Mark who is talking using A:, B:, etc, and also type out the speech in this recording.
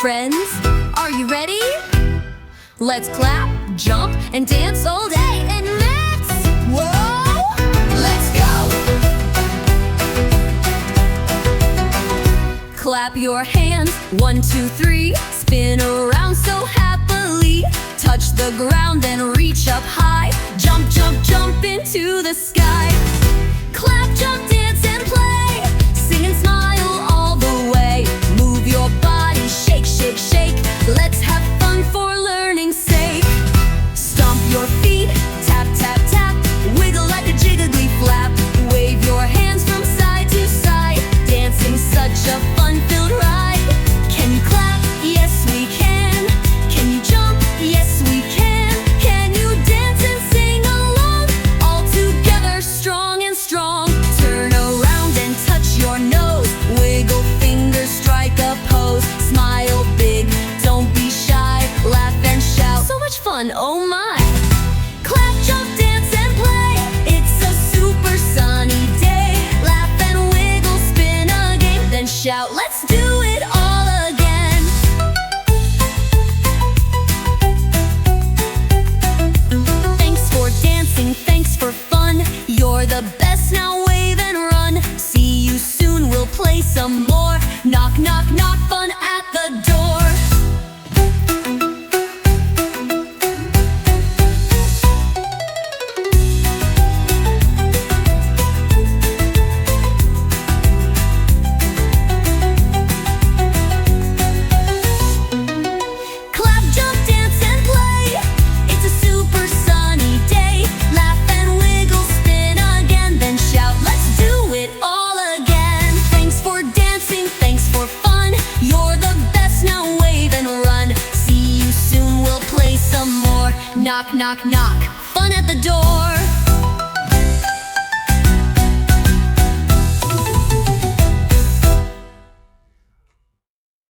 A: friends. Are you ready? Let's clap, jump, and dance all day and let's, whoa, let's go! Clap your hands, 1, 2, 3. Spin around so happily. Touch the ground, then reach up high. Jump, jump, jump into the sky. Clap, jump, dance, and play. Sing and smile all the way. Move your body, shake, shake, shake. Let's have fun for learning's sake. Stomp your feet, tap, tap, tap. Wiggle like a jiggly flap. Wave your hands from side to side. Dancing such a fun-filled ride. Can you clap? Yes, we can. Can you jump? Yes, we can. Can you dance and sing along? All together, strong and strong. Turn around and touch your nose. Wiggle fingers, strike a pose. Smile big, don't be shy. Laugh and shout. So much fun, oh my! Clap, jump, dance, and play. It's a super sunny day. Laugh and wiggle, spin again. Then shout, let's do it all again. Thanks for dancing, thanks for fun. You're the best, now wave and run. See you soon, we'll play some more. Knock, knock, knock, fun at the door. Clap, jump, dance, and play. It's a super sunny day. Laugh and wiggle, spin again. Then shout, let's do it all again. Thanks for dancing, thanks for fun. You're the best, now wave and run. See you soon, we'll play some more. Knock, knock, knock.